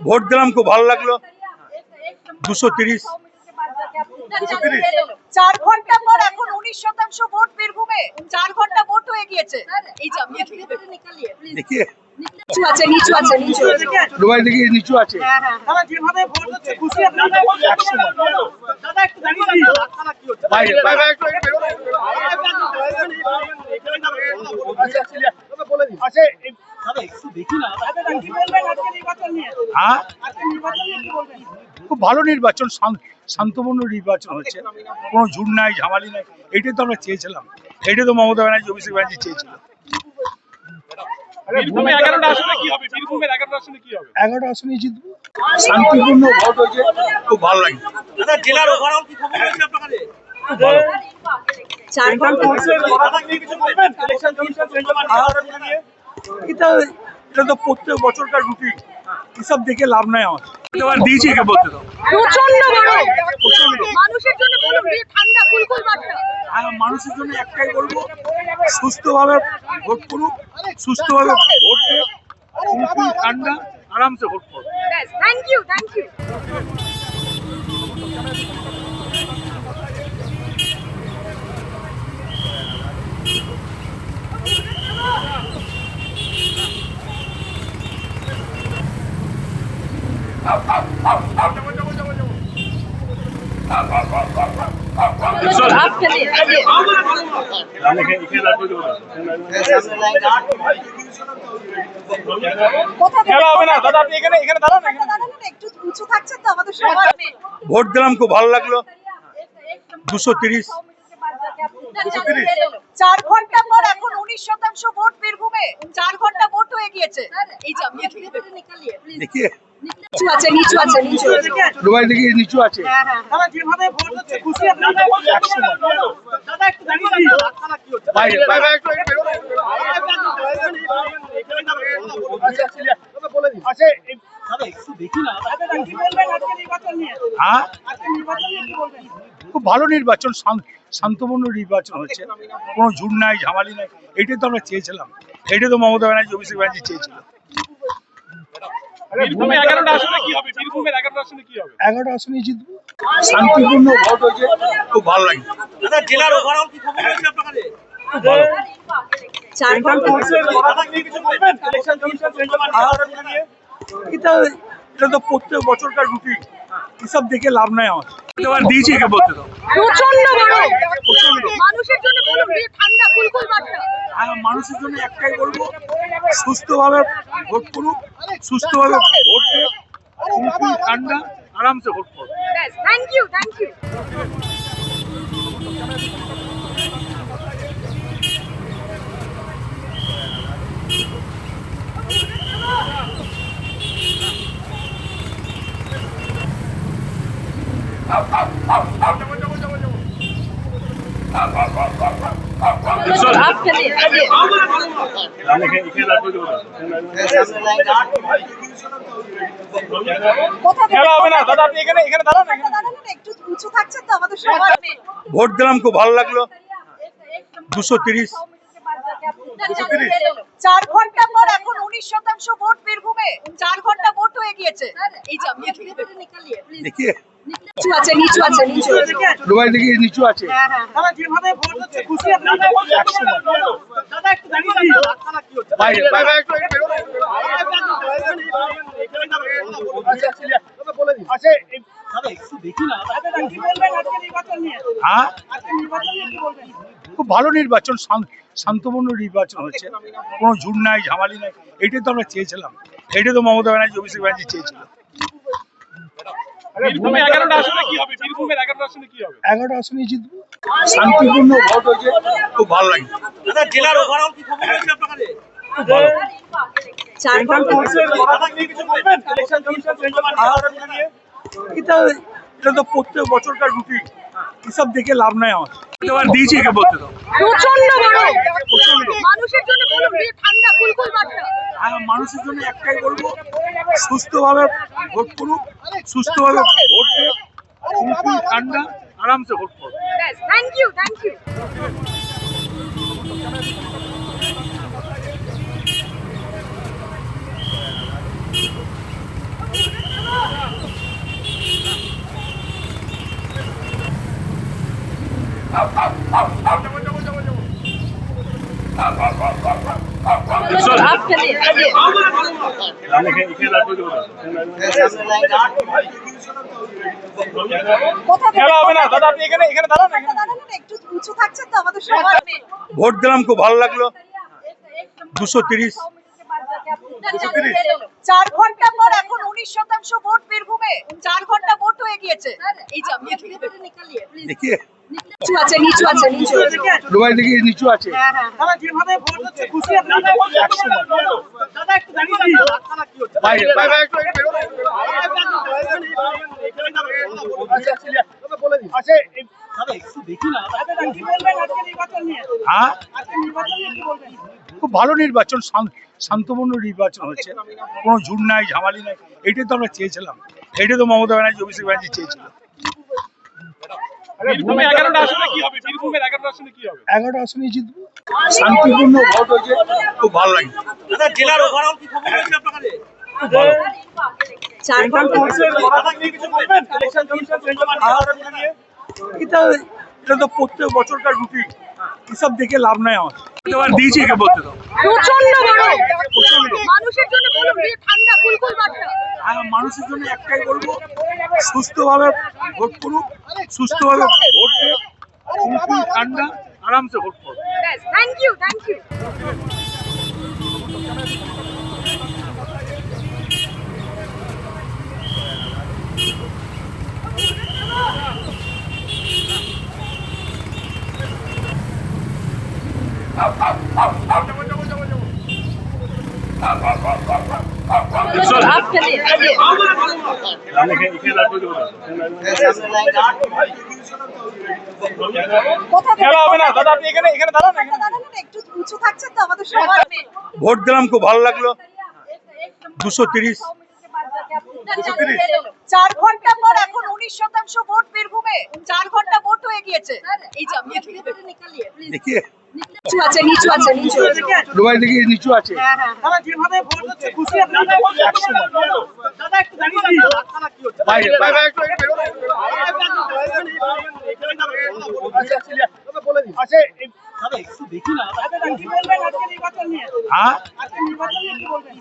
Vote দিলাম, খুব ভালো লাগলো। 230। 4 ঘন্টা পর এখন 19% ভোট বীরভূমে। 4 ঘন্টা ভোট হয়ে গিয়েছে। এই যে আমি দেখিয়ে নিচু আছে ডুবাই দেখি নিচু আছে। দাদা যেভাবে ভোট হচ্ছে খুশি আপনারা? দাদা একটু দাঁড়িয়ে কি হচ্ছে? বাইরে একটু বলে দিন। আচ্ছা দাদা একটু দেখি না। দাদা কি বলবেন আজকে নির্বাচন নিয়ে? হ্যাঁ, আজকে নির্বাচন নিয়ে কি বলবেন? খুব ভালো নির্বাচন, শান্তপূর্ণ নির্বাচন হচ্ছে, কোনো ঝুট নাই, ঝামালি নাই। এটাই তো আমরা চেয়েছিলাম, এটাই তো মমতা ব্যানার্জি, অভিষেক ব্যানার্জি চেয়েছিল। 11টা আসনে কি হবে? 11টা আসনে কি হবে? 11টা আসনে জিতবো, শান্তিপূর্ণ ভোট হয়েছে, খুব ভালো লাগে। দাদা জেলার ওভারঅল কি খবর রয়েছে আপনার কাছে? খুব ভালো। 4 ঘন্টা কিছু বলবেন ইলেকশন কমিশন নিয়ে? এটা তো প্রত্যেক বছরকার রুটিন, এসব দেখে লাভ নাই আমার। এবার দিয়েছি একে বলতে দাও। প্রচন্ড গরম, মানুষের জন্য বলুন যে ঠান্ডা কুলকুল বার্তা। মানুষের জন্য একটাই বলবো, সুস্থভাবে ভোট করুক, সুস্থভাবে ভোট দিয়ে কুলকুল ঠান্ডা আরামসে ভোট করুক। থ্যাংক ইউ ভোট দিলাম, খুব ভালো লাগলো। 230। 4 ঘন্টা পর এখন 19% ভোট বীরভূমে। 4 ঘন্টা ভোট হয়ে গিয়েছে। এই যে আমি দেখিয়ে নিচু আছে ডুবাই দেখি নিচু আছে। দাদা যেভাবে ভোট হচ্ছে খুশি আপনারা? দাদা একটু দাঁড়িয়ে কি হচ্ছে? বাইরে একটু বলে দিন। আচ্ছা দাদা একটু দেখি না। দাদা কি বলবেন আজকে নির্বাচন নিয়ে? হ্যাঁ, আজকে নির্বাচন নিয়ে কি বলবেন? খুব ভালো নির্বাচন, শান্তপূর্ণ নির্বাচন হচ্ছে, কোনো ঝুট নাই, ঝামালি নাই। এটাই তো আমরা চেয়েছিলাম, এটাই তো মমতা ব্যানার্জি, অভিষেক ব্যানার্জি চেয়েছিল। 11টা আসনে কি হবে? 11টা আসনে কি হবে? 11টা আসনে জিতবো, শান্তিপূর্ণ ভোট হয়েছে, খুব ভালো লাগে। দাদা জেলার ওভারঅল কি খবর রয়েছে আপনার কাছে? খুব ভালো। 4 ঘন্টা কিছু বলবেন ইলেকশন কমিশন নিয়ে? এটা তো প্রত্যেক বছরকার রুটিন, এসব দেখে লাভ নাই আমার। এবার দিয়েছি একে বলতে দাও। প্রচন্ড গরম, মানুষের জন্য বলুন যে ঠান্ডা কুলকুল বার্তা। মানুষের জন্য একটাই বলবো, সুস্থভাবে ভোট করুক, সুস্থভাবে ভোট দিয়ে কুলকুল ঠান্ডা আরামসে ভোট করুক। থ্যাংক ইউ ভোট দিলাম, খুব ভালো লাগলো। 230। 4 ঘন্টা পর এখন 19% ভোট বীরভূমে। 4 ঘন্টা ভোট হয়ে গিয়েছে। এই যে আমি দেখিয়ে নিচু আছে ডুবাই দেখি নিচু আছে। দাদা যেভাবে ভোট হচ্ছে খুশি আপনারা? দাদা একটু দাঁড়িয়ে কি হচ্ছে? বাইরে একটু বলে দিন। আচ্ছা দাদা একটু দেখি না। দাদা কি বলবেন আজকে নির্বাচন নিয়ে? হ্যাঁ, আজকে নির্বাচন নিয়ে কি বলবেন? খুব ভালো নির্বাচন, শান্তপূর্ণ নির্বাচন হচ্ছে, কোনো ঝুট নাই, ঝামালি নাই। এটাই তো আমরা চেয়েছিলাম, এটাই তো মমতা ব্যানার্জি, অভিষেক ব্যানার্জি চেয়েছিল। 11টা আসনে কি হবে? 11টা আসনে কি হবে? 11টা আসনে জিতবো, শান্তিপূর্ণ ভোট হয়েছে, খুব ভালো লাগে। দাদা জেলার ওভারঅল কি খবর রয়েছে আপনার কাছে? খুব ভালো। 4 ঘন্টা কিছু বলবেন ইলেকশন কমিশন নিয়ে? এটা তো প্রত্যেক বছরকার রুটিন, এসব দেখে লাভ নাই আমার। এবার দিয়েছি একে বলতে দাও। প্রচন্ড গরম প্রচন্ড। মানুষের জন্য বলুন যে ঠান্ডা কুলকুল বার্তা আর মানুষের জন্য একটাই বলবো, সুস্থভাবে ভোট করুক, সুস্থভাবে ভোট দিয়ে কুলকুল ঠান্ডা আরামসে ভোট করুক। থ্যাংক ইউ থ্যাংক ইউ কোথা থেকে খেলা হবে না দাদা, আপনি এখানে এখানে দাঁড়ান না। দাঁড়ান না, একটু উঁচু থাকছেন তো আমাদের সবার ভোট দিলাম, খুব ভালো লাগলো। 230 4 ঘন্টা পর এখন 19% ভোট বীরভূমে 4 ঘন্টা ভোট হয়ে গিয়েছে এই যে আমি দেখিয়ে নিচু আছে ডুবাই দেখি নিচু আছে। হ্যাঁ দাদা যেভাবে ভোট হচ্ছে খুশি আপনারা? দাদা একটু দাঁড়িয়ে দিন। বাইরে বাইরে আচ্ছা দাদা একটু দেখি না দাদা কি বলবেন আজকে নির্বাচন নিয়ে? হ্যাঁ, আজকে নির্বাচন নিয়ে কি বলবেন? খুব ভালো নির্বাচন, শান্তপূর্ণ নির্বাচন হচ্ছে, কোনো ঝুট নাই, ঝামালি নাই। এইটাই তো আমরা চেয়েছিলাম, এইটাই তো মমতা ব্যানার্জি, অভিষেক ব্যানার্জি চেয়েছিল। বীরভূমে 11টা আসনে কি হবে? বীরভূমের 11টা আসনে কি হবে? 11টা আসনে জিতবো, শান্তিপূর্ণ ভোট হয়েছে, খুব ভালো লাগে। দাদা জেলার ওভারঅল কি খবর রয়েছে আপনার কাছে? খুব ভালো। 4 ঘন্টা দাদা কি কিছু বলবেন? ইলেকশন কমিশন সেন্ট্রাল মার্কেট নিয়ে এটা এটা তো প্রত্যেক বছরকার রুটিন, এসব দেখে লাভ নাই আমার। এবার দিয়েছি একে বলতে দাও। প্রচন্ড গরম মানুষের জন্য বলুন যে ঠান্ডা কুলকুল বার্তা আর মানুষের জন্য একটাই বলবো, সুস্থভাবে ভোট করুক, সুস্থভাবে ভোট দিয়ে কুলকুল ঠান্ডা আরামসে ভোট করুক। থ্যাংক ইউ কোথা থেকে খেলা হবে না দাদা, আপনি এখানে এখানে দাঁড়ান না। দাঁড়ান না, একটু উঁচু থাকছেন তো আমাদের সবার ভোট দিলাম, খুব ভালো লাগলো। 230 4 ঘন্টা পর এখন 19% ভোট বীরভূমে 4 ঘন্টা ভোট হয়ে গিয়েছে এই যে আমি দেখিয়ে নিচু আছে ডুবাই দেখি নিচু আছে। হ্যাঁ দাদা যেভাবে ভোট হচ্ছে খুশি আপনারা? দাদা একটু দাঁড়িয়ে দিন। বাইরে বাইরে আচ্ছা দাদা একটু দেখি না দাদা কি বলবেন আজকে নির্বাচন নিয়ে? হ্যাঁ, আজকে নির্বাচন নিয়ে কি বলবেন?